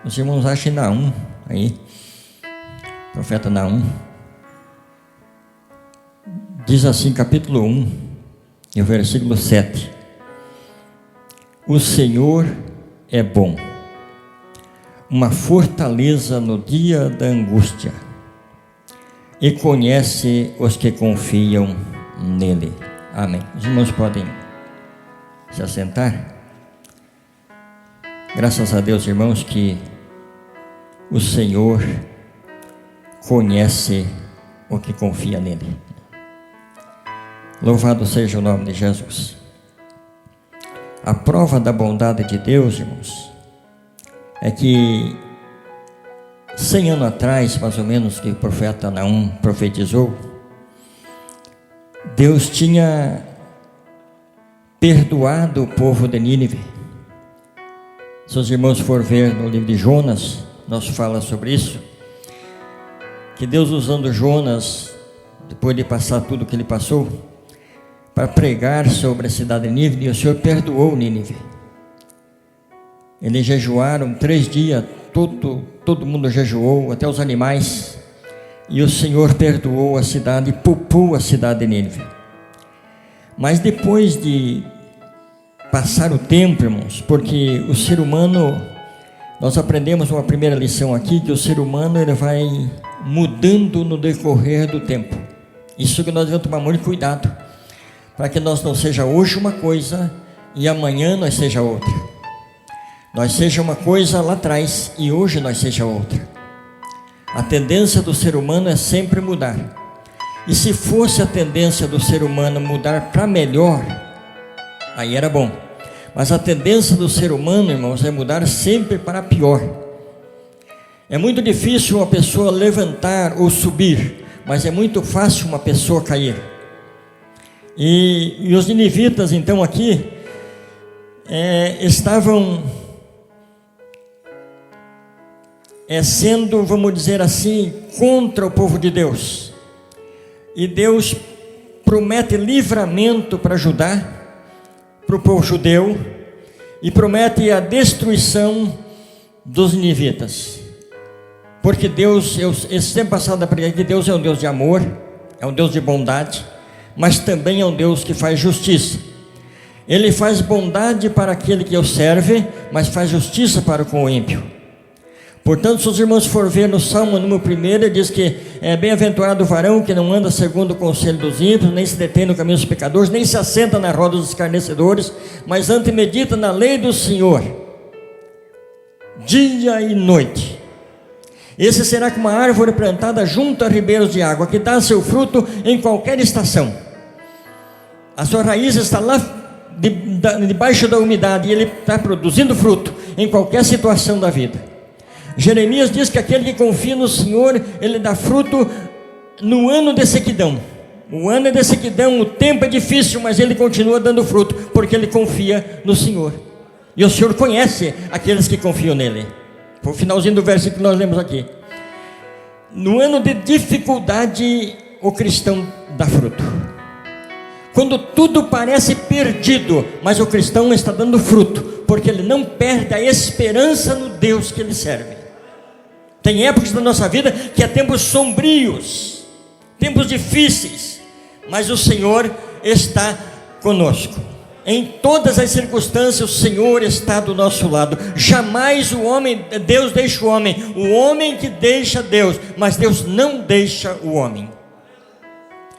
Os irmãos acham em Naum, aí, profeta Naum, diz assim, capítulo 1, e o versículo 7: o Senhor é bom, uma fortaleza no dia da angústia, e conhece os que confiam nele. Amém. Os irmãos podem se assentar. Graças a Deus, irmãos, que o Senhor conhece o que confia nele. Louvado seja o nome de Jesus. A prova da bondade de Deus, irmãos, é que 100 anos atrás, mais ou menos, que o profeta Naum profetizou, Deus tinha perdoado o povo de Nínive. Se os irmãos for ver no livro de Jonas, nós fala sobre isso, que Deus, usando Jonas, depois de passar tudo o que ele passou, para pregar sobre a cidade de Nínive, e o Senhor perdoou Nínive. Eles jejuaram 3 dias, todo mundo jejuou, até os animais, e o Senhor perdoou a cidade, e poupou a cidade de Nínive. Mas depois de passar o tempo, irmãos, porque o ser humano, nós aprendemos uma primeira lição aqui, que o ser humano ele vai mudando no decorrer do tempo. Isso que nós devemos tomar muito cuidado, para que nós não seja hoje uma coisa e amanhã nós seja outra. Nós seja uma coisa lá atrás e hoje nós seja outra. A tendência do ser humano é sempre mudar. E se fosse a tendência do ser humano mudar para melhor, aí era bom. Mas a tendência do ser humano, irmãos, é mudar sempre para pior. É muito difícil uma pessoa levantar ou subir, mas é muito fácil uma pessoa cair. E os ninivitas, então, aqui, estavam sendo, vamos dizer assim, contra o povo de Deus. E Deus promete livramento para Judá, para o povo judeu, e promete a destruição dos ninivitas. Porque Deus, esse tempo passado eu preguei que Deus é um Deus de amor, é um Deus de bondade, mas também é um Deus que faz justiça. Ele faz bondade para aquele que o serve, mas faz justiça para com o ímpio. Portanto, se os irmãos for ver no Salmo número 1, ele diz que é bem-aventurado o varão que não anda segundo o conselho dos ímpios, nem se detém no caminho dos pecadores, nem se assenta na roda dos escarnecedores, mas anda e medita na lei do Senhor, dia e noite. Esse será como uma árvore plantada junto a ribeiros de água, que dá seu fruto em qualquer estação. A sua raiz está lá debaixo da umidade, e ele está produzindo fruto em qualquer situação da vida. Jeremias diz que aquele que confia no Senhor, ele dá fruto no ano de sequidão. O ano é de sequidão, o tempo é difícil, mas ele continua dando fruto, porque ele confia no Senhor. E o Senhor conhece aqueles que confiam nele. Foi o finalzinho do versículo que nós lemos aqui. No ano de dificuldade, o cristão dá fruto. Quando tudo parece perdido, mas o cristão está dando fruto, porque ele não perde a esperança no Deus que ele serve. Tem épocas da nossa vida que é tempos sombrios, tempos difíceis, mas o Senhor está conosco. Em todas as circunstâncias o Senhor está do nosso lado. Jamais Deus deixa o homem que deixa Deus, mas Deus não deixa o homem.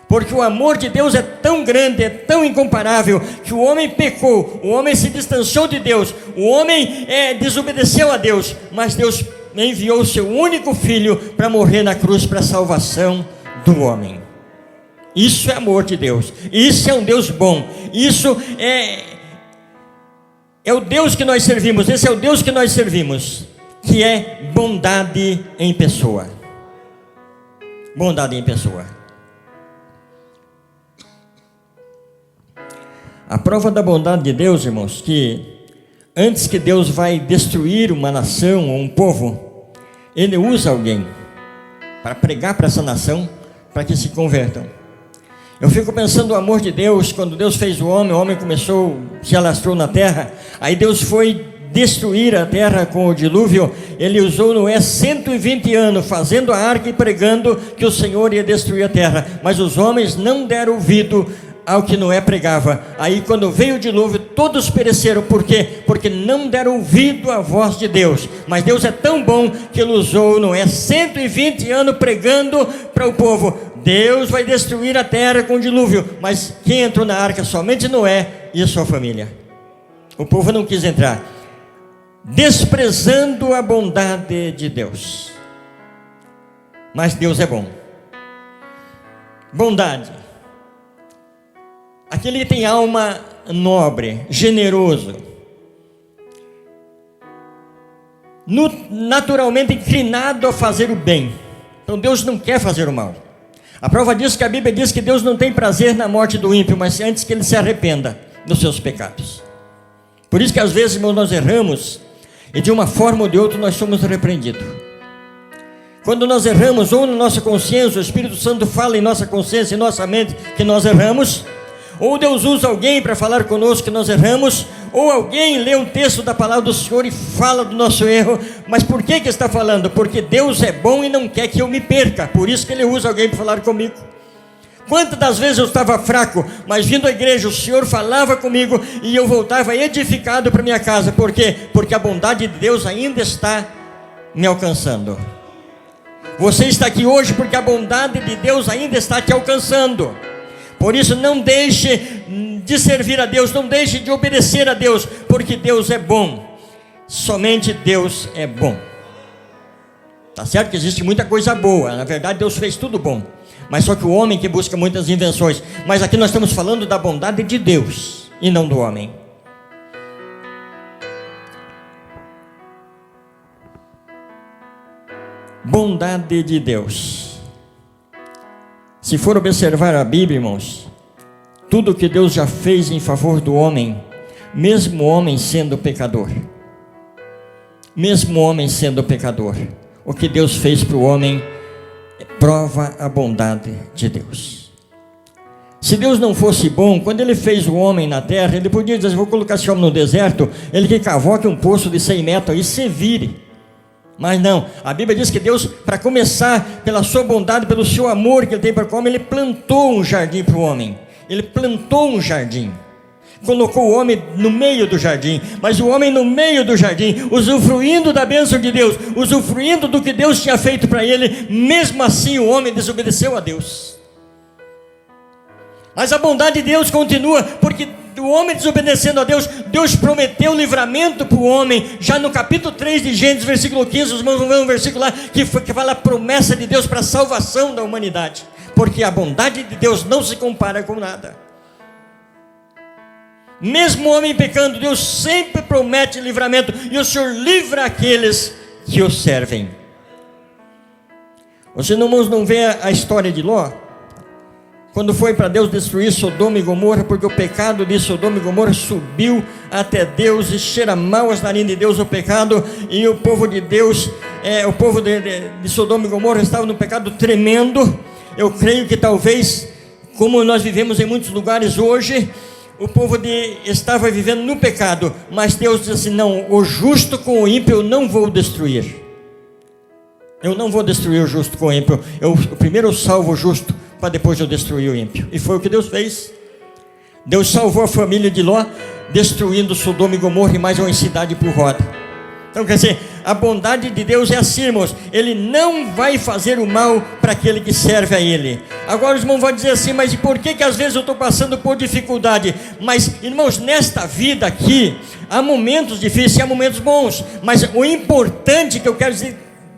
Porque o amor de Deus é tão grande, é tão incomparável, que o homem pecou, o homem se distanciou de Deus, o homem desobedeceu a Deus, mas Deus enviou o seu único filho para morrer na cruz para a salvação do homem. Isso é amor de Deus, isso é um Deus bom, isso é o Deus que nós servimos, esse é o Deus que nós servimos, que é bondade em pessoa. Bondade em pessoa. A prova da bondade de Deus, irmãos, que antes que Deus vai destruir uma nação ou um povo, Ele usa alguém para pregar para essa nação, para que se convertam. Eu fico pensando o amor de Deus, quando Deus fez o homem começou, se alastrou na terra, aí Deus foi destruir a terra com o dilúvio, ele usou Noé 120 anos fazendo a arca e pregando que o Senhor ia destruir a terra, mas os homens não deram ouvido ao que Noé pregava. Aí quando veio o dilúvio, todos pereceram. Por quê? Porque não deram ouvido à voz de Deus. Mas Deus é tão bom que ele usou Noé 120 anos pregando para o povo: Deus vai destruir a terra com o dilúvio. Mas quem entrou na arca? Somente Noé e a sua família. O povo não quis entrar, desprezando a bondade de Deus. Mas Deus é bom. Bondade. Aquele que tem alma nobre, generoso, naturalmente inclinado a fazer o bem. Então Deus não quer fazer o mal. A prova disso é que a Bíblia diz que Deus não tem prazer na morte do ímpio, mas antes que ele se arrependa dos seus pecados. Por isso que às vezes, irmãos, nós erramos e de uma forma ou de outra nós somos repreendidos. Quando nós erramos, ou na nossa consciência, o Espírito Santo fala em nossa consciência, em nossa mente que nós erramos, ou Deus usa alguém para falar conosco que nós erramos, ou alguém lê um texto da palavra do Senhor e fala do nosso erro. Mas por que está falando? Porque Deus é bom e não quer que eu me perca, por isso que Ele usa alguém para falar comigo. Quantas das vezes eu estava fraco, mas vindo à igreja o Senhor falava comigo e eu voltava edificado para minha casa. Por quê? Porque a bondade de Deus ainda está me alcançando. Você está aqui hoje porque a bondade de Deus ainda está te alcançando. Por isso não deixe de servir a Deus, não deixe de obedecer a Deus, porque Deus é bom. Somente Deus é bom. Tá certo que existe muita coisa boa, na verdade Deus fez tudo bom, mas só que o homem que busca muitas invenções. Mas aqui nós estamos falando da bondade de Deus e não do homem. Bondade de Deus. Se for observar a Bíblia, irmãos, tudo que Deus já fez em favor do homem, mesmo o homem sendo pecador, o que Deus fez para o homem prova a bondade de Deus. Se Deus não fosse bom, quando Ele fez o homem na terra, Ele podia dizer: vou colocar esse homem no deserto, ele que cavoque um poço de 100 metros e se vire. Mas não, a Bíblia diz que Deus, para começar, pela sua bondade, pelo seu amor que Ele tem para o homem, Ele plantou um jardim para o homem. Ele plantou um jardim, colocou o homem no meio do jardim, mas o homem no meio do jardim, usufruindo da bênção de Deus, usufruindo do que Deus tinha feito para ele. Mesmo assim o homem desobedeceu a Deus. Mas a bondade de Deus continua, porque o homem desobedecendo a Deus, Deus prometeu livramento para o homem. Já no capítulo 3 de Gênesis, versículo 15, os irmãos vão ver um versículo lá que fala a promessa de Deus para a salvação da humanidade, porque a bondade de Deus não se compara com nada. Mesmo o homem pecando, Deus sempre promete livramento, e o Senhor livra aqueles que o servem. Os irmãos não vê a história de Ló? Quando foi para Deus destruir Sodoma e Gomorra, porque o pecado de Sodoma e Gomorra subiu até Deus e cheira mal as narinas de Deus o pecado, e o povo de Deus, o povo de Sodoma e Gomorra estava num pecado tremendo. Eu creio que talvez, como nós vivemos em muitos lugares hoje, o povo estava vivendo no pecado, mas Deus disse assim: não, o justo com o ímpio eu não vou destruir. Eu não vou destruir o justo com o ímpio. Primeiro eu salvo o justo, para depois eu destruir o ímpio. E foi o que Deus fez. Deus salvou a família de Ló, destruindo Sodoma e Gomorra e mais uma cidade por roda. Então quer dizer, a bondade de Deus é assim, irmãos: Ele não vai fazer o mal para aquele que serve a Ele. Agora os irmãos vão dizer assim: mas e por que às vezes eu estou passando por dificuldade? Mas irmãos, nesta vida aqui, há momentos difíceis e há momentos bons. Mas o importante que eu quero dizer,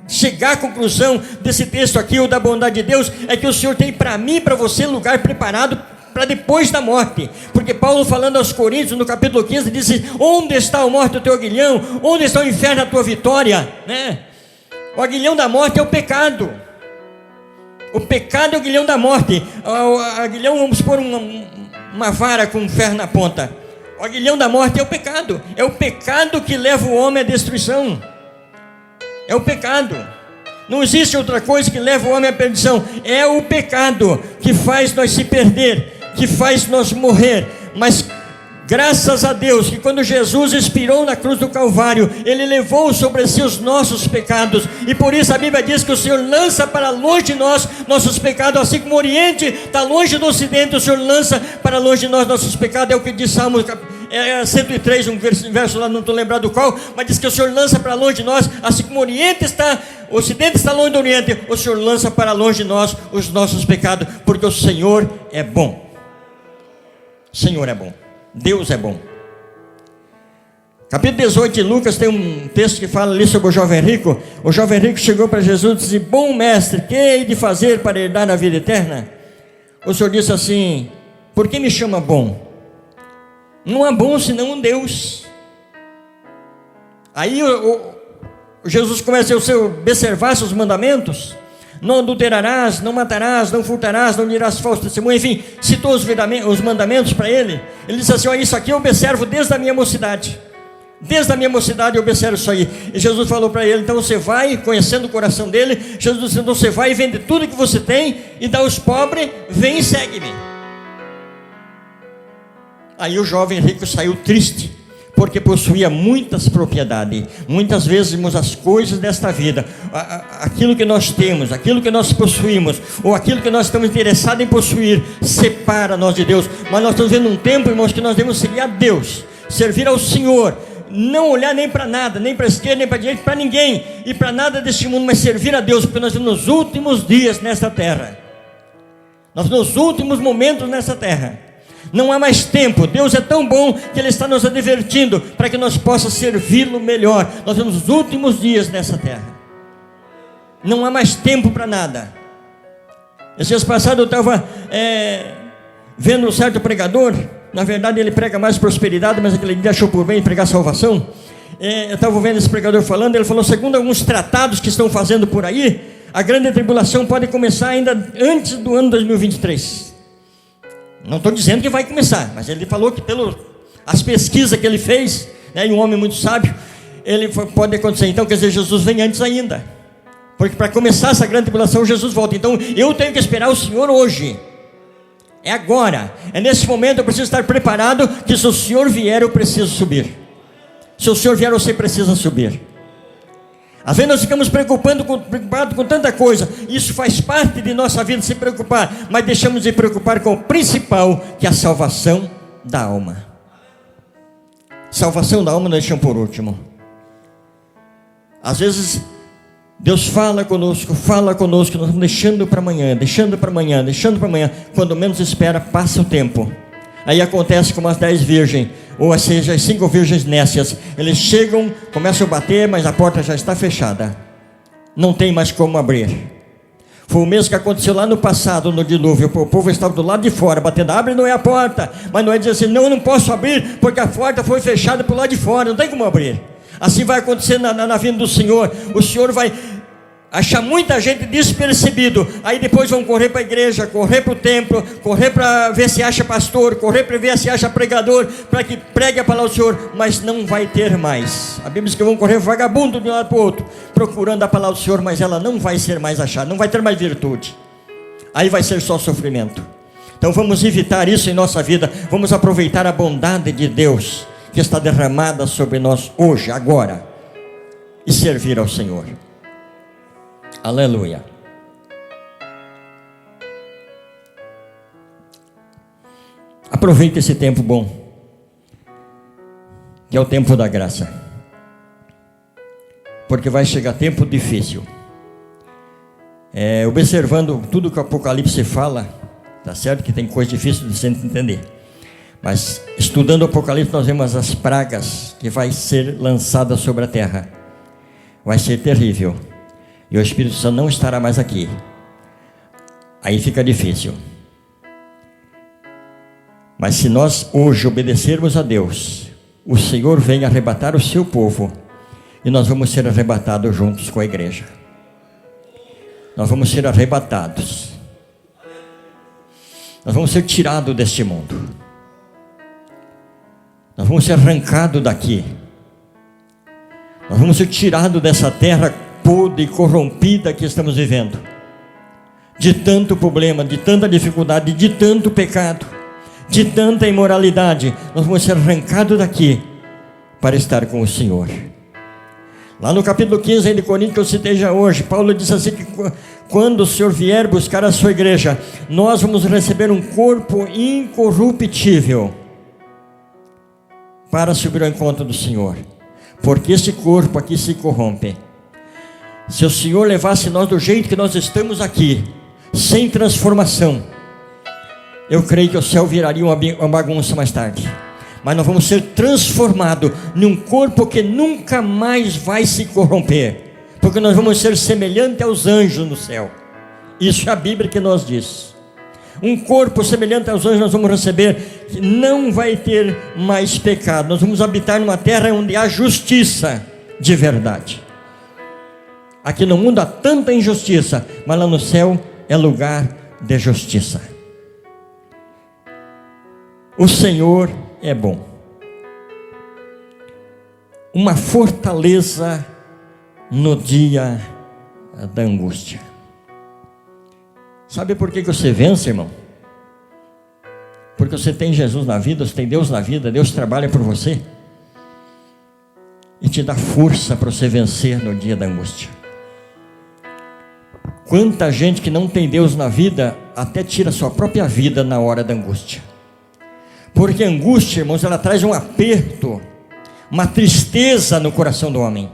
chegar à conclusão desse texto aqui, ou da bondade de Deus, é que o Senhor tem para mim e para você lugar preparado para depois da morte. Porque Paulo, falando aos Coríntios no capítulo 15, disse: onde está a morte, o teu aguilhão? Onde está o inferno, a tua vitória? O aguilhão da morte é o pecado. O pecado é o aguilhão da morte. O aguilhão, vamos pôr uma vara com um ferro na ponta. O aguilhão da morte é o pecado. É o pecado que leva o homem à destruição. É o pecado. Não existe outra coisa que leva o homem à perdição. É o pecado que faz nós se perder, que faz nós morrer. Mas Graças a Deus que quando Jesus expirou na cruz do Calvário, Ele levou sobre si os nossos pecados, e por isso a Bíblia diz que o Senhor lança para longe de nós nossos pecados, assim como o Oriente está longe do Ocidente, o Senhor lança para longe de nós nossos pecados. É o que diz Salmo 103, um verso lá, não estou lembrado qual, mas diz que o Senhor lança para longe de nós, assim como o Ocidente está longe do Oriente, o Senhor lança para longe de nós os nossos pecados, porque o Senhor é bom. O Senhor é bom. Deus é bom. Capítulo 18 de Lucas tem um texto que fala ali sobre o jovem rico. O jovem rico chegou para Jesus e disse: bom mestre, que hei de fazer para herdar a vida eterna? O Senhor disse assim: por que me chama bom? Não há bom senão um Deus. Aí Jesus começa a observar seus mandamentos: não adulterarás, não matarás, não furtarás, não dirás falso testemunho. Enfim, citou os mandamentos para ele. Ele disse assim: isso aqui eu observo desde a minha mocidade. Desde a minha mocidade eu observo isso aí. E Jesus falou para ele: então você vai, conhecendo o coração dele, Jesus disse: então você vai e vende tudo que você tem e dá aos pobres, vem e segue-me. Aí o jovem rico saiu triste, porque possuía muitas propriedades. Muitas vezes vimos as coisas desta vida, aquilo que nós temos, aquilo que nós possuímos, ou aquilo que nós estamos interessados em possuir, separa nós de Deus. Mas nós estamos vendo um tempo, irmãos, que nós devemos seguir a Deus, servir ao Senhor, não olhar nem para nada, nem para a esquerda, nem para a direita, para ninguém, e para nada deste mundo, mas servir a Deus, porque nós estamos nos últimos dias nesta terra, nós nos últimos momentos nessa terra. Não há mais tempo. Deus é tão bom que Ele está nos advertindo para que nós possamos servi-lo melhor. Nós temos os últimos dias nessa terra. Não há mais tempo para nada. Esses dias passados eu estava vendo um certo pregador. Na verdade ele prega mais prosperidade, mas aquele dia achou por bem pregar salvação. Eu estava vendo esse pregador falando. Ele falou: segundo alguns tratados que estão fazendo por aí, a grande tribulação pode começar ainda antes do ano 2023. Não estou dizendo que vai começar, mas ele falou que pelas pesquisas que ele fez, né, e um homem muito sábio, pode acontecer. Então quer dizer, Jesus vem antes ainda, porque para começar essa grande tribulação Jesus volta. Então eu tenho que esperar o Senhor hoje, é agora, é nesse momento. Eu preciso estar preparado, que se o Senhor vier eu preciso subir. Se o Senhor vier você precisa subir. Às vezes nós ficamos preocupados com tanta coisa. Isso faz parte de nossa vida, se preocupar, mas deixamos de preocupar com o principal, que é a salvação da alma. Salvação da alma nós deixamos por último. Às vezes Deus fala conosco, nós estamos deixando para amanhã, deixando para amanhã. Quando menos espera, passa o tempo. Aí acontece como as 10 virgens, ou seja, as 5 virgens nécias. Eles chegam, começam a bater, mas a porta já está fechada, não tem mais como abrir. Foi o mesmo que aconteceu lá no passado, no dilúvio. O povo estava do lado de fora, batendo: abre Noé a porta. Mas Noé dizia assim: não, eu não posso abrir, porque a porta foi fechada por lá de fora, não tem como abrir. Assim vai acontecer na vinda do Senhor. O Senhor vai achar muita gente despercebido. Aí depois vão correr para a igreja, correr para o templo, correr para ver se acha pastor, correr para ver se acha pregador, para que pregue a palavra do Senhor, mas não vai ter mais. A Bíblia diz que vão correr vagabundo de um lado para o outro, procurando a palavra do Senhor, mas ela não vai ser mais achada, não vai ter mais virtude. Aí vai ser só sofrimento. Então vamos evitar isso em nossa vida. Vamos aproveitar a bondade de Deus que está derramada sobre nós hoje, agora, e servir ao Senhor. Aleluia. Aproveite esse tempo bom, que é o tempo da graça, porque vai chegar tempo difícil. Observando tudo que o Apocalipse fala, tá certo que tem coisa difícil de se entender, mas estudando o Apocalipse nós vemos as pragas que vai ser lançada sobre a terra. Vai ser terrível. E o Espírito Santo não estará mais aqui. Aí fica difícil. Mas se nós hoje obedecermos a Deus, o Senhor vem arrebatar o seu povo, e nós vamos ser arrebatados juntos com a igreja. Nós vamos ser arrebatados. Nós vamos ser tirados deste mundo. Nós vamos ser arrancados daqui. Nós vamos ser tirados dessa terra podre e corrompida que estamos vivendo, de tanto problema, de tanta dificuldade, de tanto pecado, de tanta imoralidade, nós vamos ser arrancados daqui para estar com o Senhor. Lá no capítulo 15 de Coríntios, que eu citei já hoje, Paulo diz assim que quando o Senhor vier buscar a sua igreja, nós vamos receber um corpo incorruptível para subir ao encontro do Senhor, porque esse corpo aqui se corrompe. Se o Senhor levasse nós do jeito que nós estamos aqui, sem transformação, eu creio que o céu viraria uma bagunça mais tarde. Mas nós vamos ser transformados num corpo que nunca mais vai se corromper, porque nós vamos ser semelhantes aos anjos no céu. Isso é a Bíblia que nos diz. Um corpo semelhante aos anjos nós vamos receber, que não vai ter mais pecado. Nós vamos habitar numa terra onde há justiça de verdade. Aqui no mundo há tanta injustiça, mas lá no céu é lugar de justiça. O Senhor é bom. Uma fortaleza no dia da angústia. Sabe por que você vence, irmão? Porque você tem Jesus na vida, você tem Deus na vida, Deus trabalha por você e te dá força para você vencer no dia da angústia. Quanta gente que não tem Deus na vida até tira a sua própria vida na hora da angústia. Porque a angústia, irmãos, ela traz um aperto, uma tristeza no coração do homem.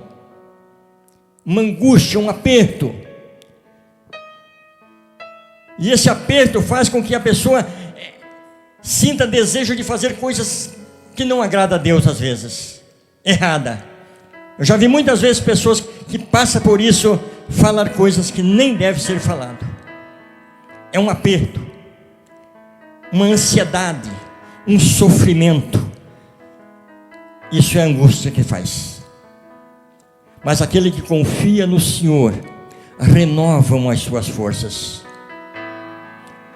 Uma angústia, um aperto. E esse aperto faz com que a pessoa sinta desejo de fazer coisas que não agrada a Deus às vezes. Errada. Eu já vi muitas vezes pessoas que passam por isso falar coisas que nem devem ser falado. É um aperto, uma ansiedade, um sofrimento. Isso é a angústia que faz. Mas aquele que confia no Senhor renovam as suas forças.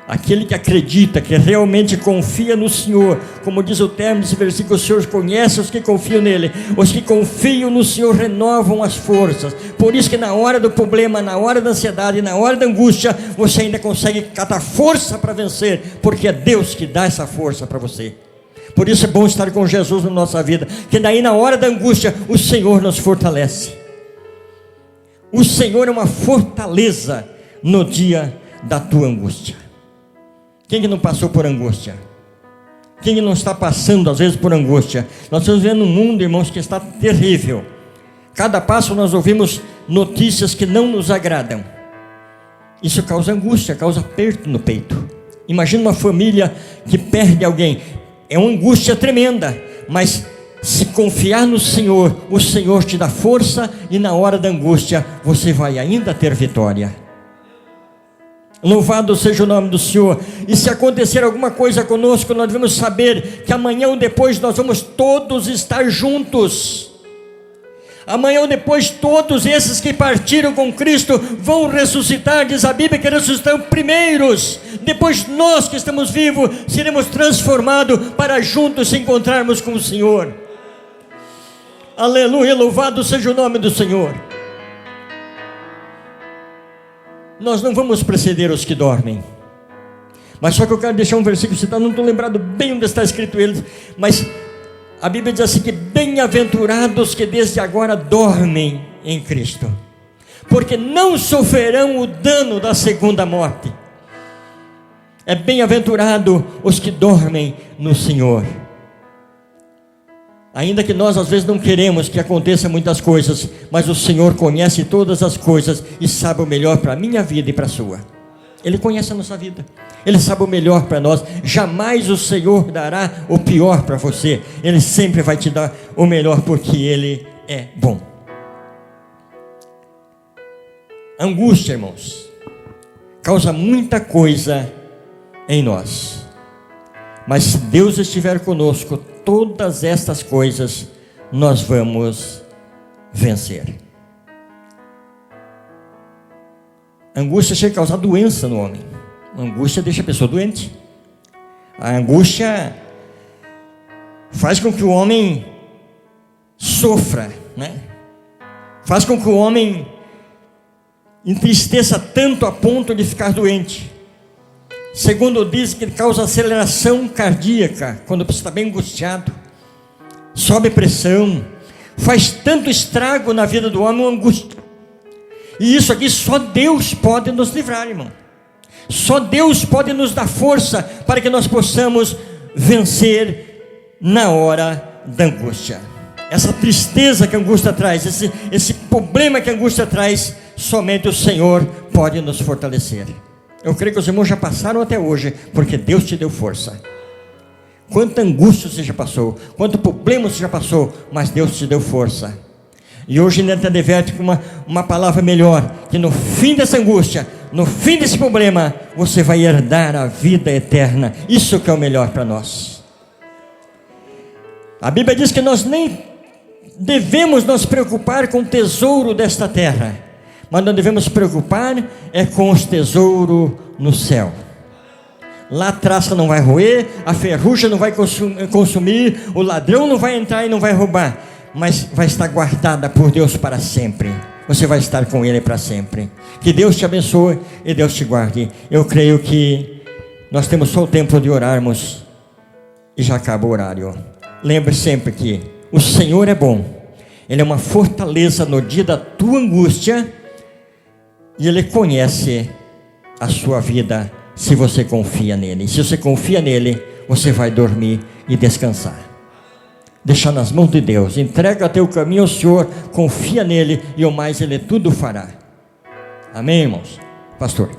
Aquele que acredita, que realmente confia no Senhor, como diz o termo desse versículo, o Senhor conhece os que confiam nele. Os que confiam no Senhor renovam as forças. Por isso que na hora do problema, na hora da ansiedade, na hora da angústia, você ainda consegue catar força para vencer, porque é Deus que dá essa força para você. Por isso é bom estar com Jesus na nossa vida, que daí na hora da angústia o Senhor nos fortalece. O Senhor é uma fortaleza no dia da tua angústia. Quem que não passou por angústia? Quem que não está passando às vezes por angústia? Nós estamos vivendo um mundo, irmãos, que está terrível. Cada passo nós ouvimos notícias que não nos agradam. Isso causa angústia, causa aperto no peito. Imagina uma família que perde alguém. É uma angústia tremenda, mas se confiar no Senhor, o Senhor te dá força e na hora da angústia você vai ainda ter vitória. Louvado seja o nome do Senhor. E se acontecer alguma coisa conosco, nós devemos saber que amanhã ou depois nós vamos todos estar juntos. Amanhã ou depois todos esses que partiram com Cristo vão ressuscitar. Diz a Bíblia que ressuscitam primeiros. Depois nós que estamos vivos seremos transformados para juntos se encontrarmos com o Senhor. Aleluia, louvado seja o nome do Senhor. Nós não vamos preceder os que dormem. Mas só que eu quero deixar um versículo citado, não estou lembrado bem onde está escrito ele, mas a Bíblia diz assim que bem-aventurados que desde agora dormem em Cristo, porque não sofrerão o dano da segunda morte. É bem-aventurado os que dormem no Senhor. Ainda que nós às vezes não queremos que aconteça muitas coisas, mas o Senhor conhece todas as coisas e sabe o melhor para a minha vida e para a sua. Ele conhece a nossa vida, Ele sabe o melhor para nós. Jamais o Senhor dará o pior para você. Ele sempre vai te dar o melhor, porque Ele é bom. Angústia, irmãos, causa muita coisa em nós, mas se Deus estiver conosco, todas estas coisas nós vamos vencer. A angústia chega a causar doença no homem. A angústia deixa a pessoa doente. A angústia faz com que o homem sofra, né? Faz com que o homem entristeça tanto a ponto de ficar doente. Segundo diz que ele causa aceleração cardíaca, quando você está bem angustiado, sobe pressão, faz tanto estrago na vida do homem, uma angústia. E isso aqui só Deus pode nos livrar, irmão. Só Deus pode nos dar força para que nós possamos vencer na hora da angústia. Essa tristeza que a angústia traz, esse problema que a angústia traz, somente o Senhor pode nos fortalecer. Eu creio que os irmãos já passaram até hoje, porque Deus te deu força. Quanta angústia você já passou, quanto problema você já passou, mas Deus te deu força. E hoje ainda te adverte com uma palavra melhor, que no fim dessa angústia, no fim desse problema, você vai herdar a vida eterna. Isso que é o melhor para nós. A Bíblia diz que nós nem devemos nos preocupar com o tesouro desta terra, mas nós devemos preocupar com os tesouros no céu. Lá a traça não vai roer, a ferrugem não vai consumir, o ladrão não vai entrar e não vai roubar, mas vai estar guardada por Deus para sempre. Você vai estar com Ele para sempre. Que Deus te abençoe e Deus te guarde. Eu creio que nós temos só o tempo de orarmos e já acaba o horário. Lembre sempre que o Senhor é bom. Ele é uma fortaleza no dia da tua angústia e Ele conhece a sua vida se você confia nele. Se você confia nele, você vai dormir e descansar. Deixa nas mãos de Deus, entrega teu caminho ao Senhor, confia nele e o mais Ele tudo fará. Amém, irmãos? Pastor.